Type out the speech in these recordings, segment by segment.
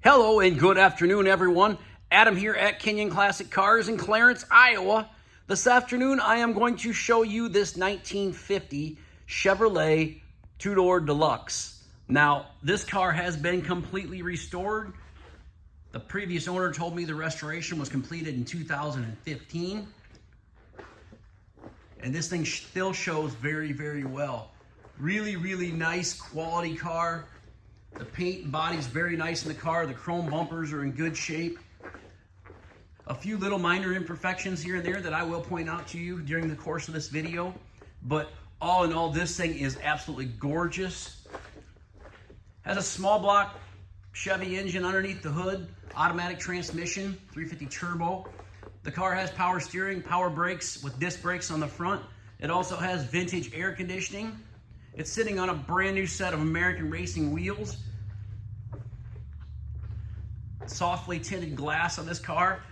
Hello and good afternoon, everyone. Adam here at Kenyon Classic Cars in Clarence, Iowa. This afternoon, I am going to show you this 1950 Chevrolet two-door deluxe. Now, this car has been completely restored. The previous owner told me the restoration was completed in 2015. And this thing still shows very, very well. Really, really nice quality car. The paint and body is very nice in the car. The chrome bumpers are in good shape. A few little minor imperfections here and there that I will point out to you during the course of this video. But all in all, this thing is absolutely gorgeous. Has a small block Chevy engine underneath the hood. Automatic transmission, 350 turbo. The car has power steering, power brakes with disc brakes on the front. It also has vintage air conditioning. It's sitting on a brand new set of American Racing wheels. Softly tinted glass on this car.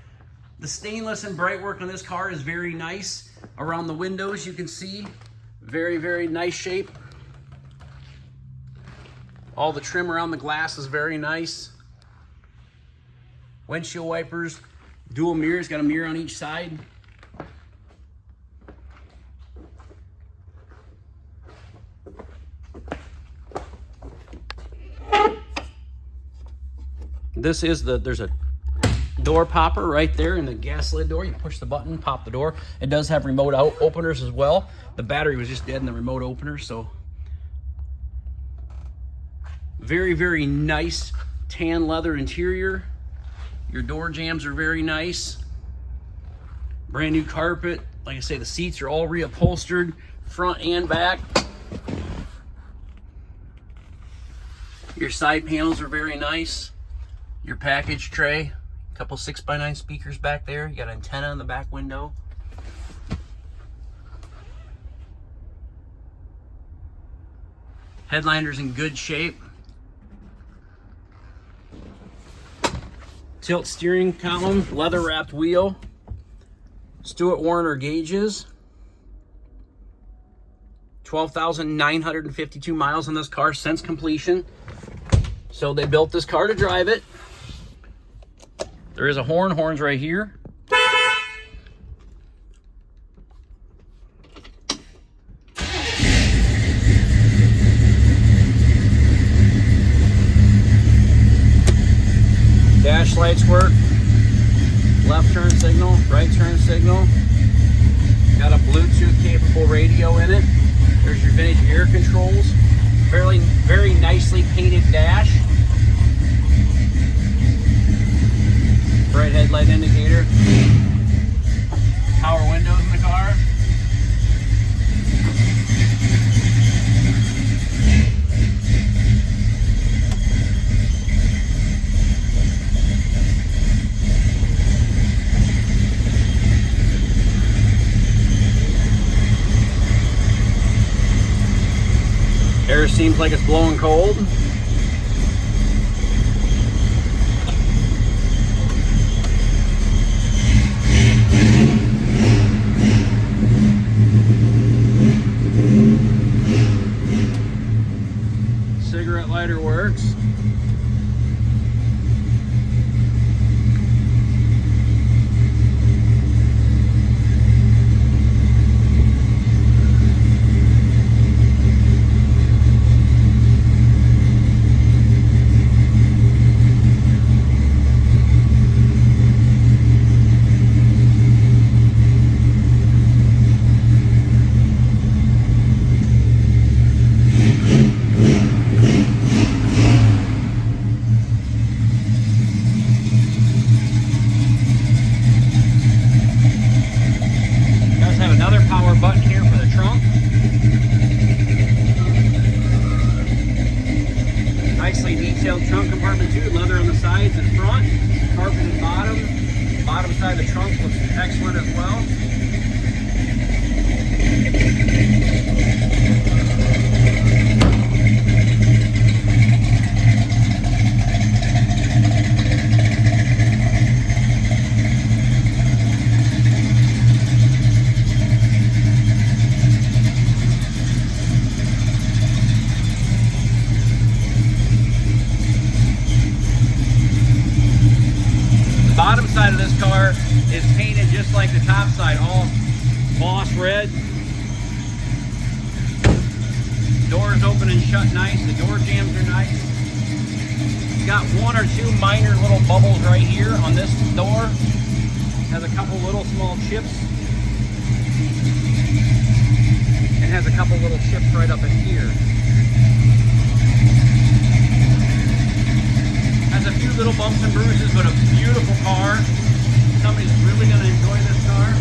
The stainless and bright work on this car is very nice. Around the windows you can see very, very nice shape. All the trim around the glass is very nice. Windshield wipers, dual mirrors, got a mirror on each side. There's a door popper right there in the gas lid door. You push the button, pop the door. It does have remote openers as well. The battery was just dead in the remote opener, so. Very, very nice tan leather interior. Your door jambs are very nice. Brand new carpet. Like I say, the seats are all reupholstered, front and back. Your side panels are very nice. Your package tray, a couple 6x9 speakers back there. You got an antenna on the back window. Headliner's in good shape. Tilt steering column, leather wrapped wheel. Stewart Warner gauges. 12,952 miles on this car since completion. So they built this car to drive it. There is a horn's right here. Dash lights work. Left turn signal, right turn signal. Got a Bluetooth capable radio in it. There's your vintage air controls. Very nicely painted dash. Bright headlight indicator. Power windows in the car. Air seems like it's blowing cold. Cigarette lighter works. Button here for the trunk. Nicely detailed trunk compartment too. Leather on the sides and front. Carpeted bottom. Bottom side of the trunk looks excellent as well. this car is painted just like the top side, all gloss red. Doors open and shut nice. The door jambs are nice. Got one or two minor little bubbles right here on this door. Has a couple little small chips. And has a couple little chips right up in here. Has a few little bumps and bruises, but a beautiful car. Somebody's really going to enjoy this car.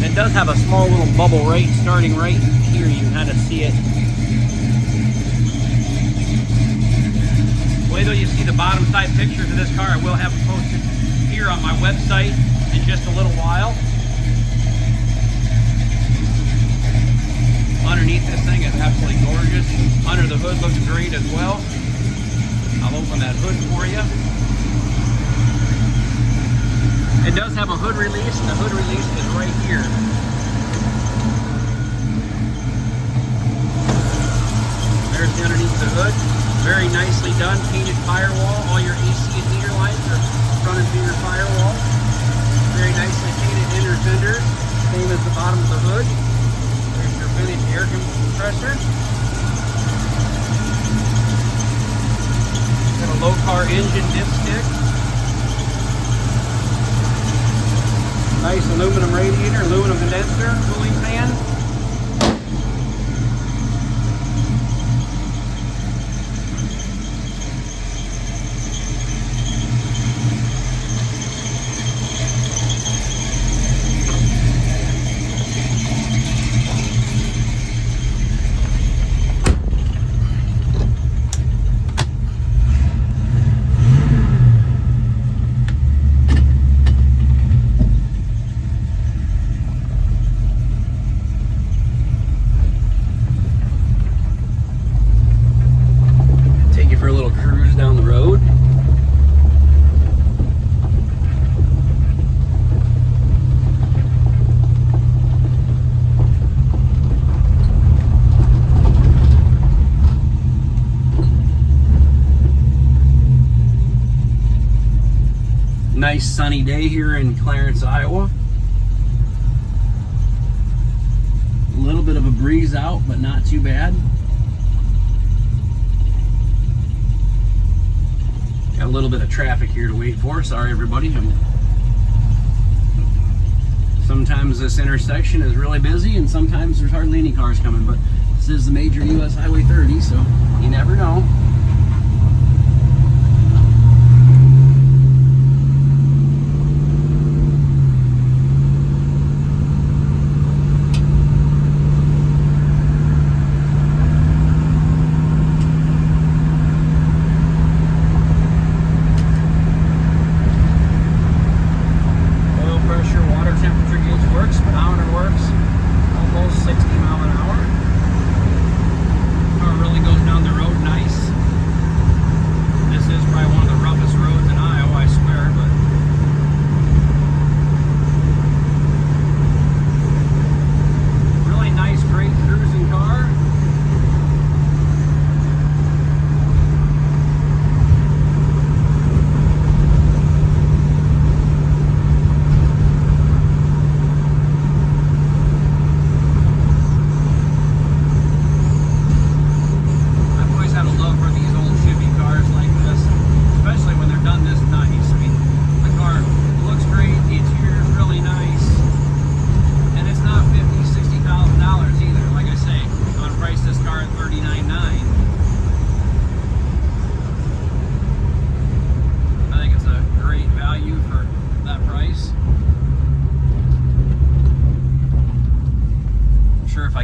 It does have a small little bubble starting right here. You can kind of see it. Wait till you see the bottom side pictures of this car. I will have them posted here on my website in just a little while. Underneath this thing is absolutely gorgeous. Under the hood looks great as well. I'll open that hood for you. It does have a hood release, and the hood release is right here. There's the underneath the hood. Very nicely done. Painted firewall. All your AC and heater lines are running through your firewall. Very nicely painted inner fenders. Same as the bottom of the hood. There's your vintage air compressor. Got a low car engine dipstick. Nice aluminum radiator, aluminum condenser, cooling fan. Nice sunny day here in Clarence, Iowa. A little bit of a breeze out, but not too bad. Got a little bit of traffic here to wait for. Sorry, everybody. Sometimes this intersection is really busy, and sometimes there's hardly any cars coming, but this is the major US Highway 30, so you never know.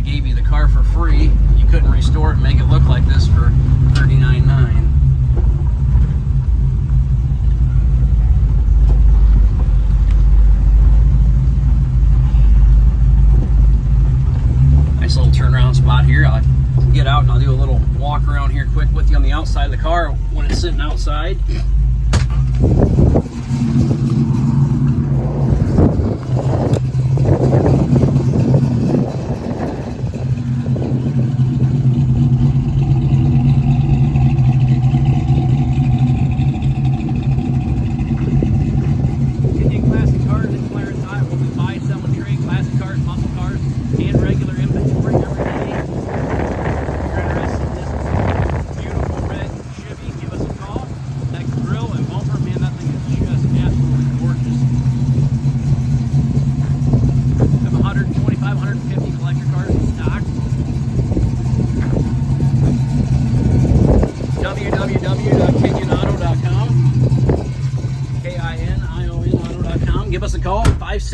Gave you the car for free, you couldn't restore it and make it look like this for $39,900. Nice little turnaround spot here. I'll get out and I'll do a little walk around here quick with you on the outside of the car when it's sitting outside.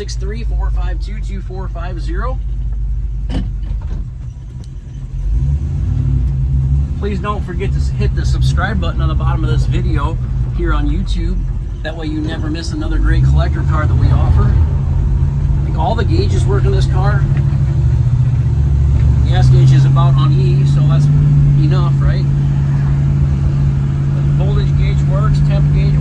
463-452-2450. Please don't forget to hit the subscribe button on the bottom of this video here on YouTube. That way you never miss another great collector car that we offer. I think all the gauges work in this car. Gas gauge is about on E, so that's enough, right? The voltage gauge works, temp gauge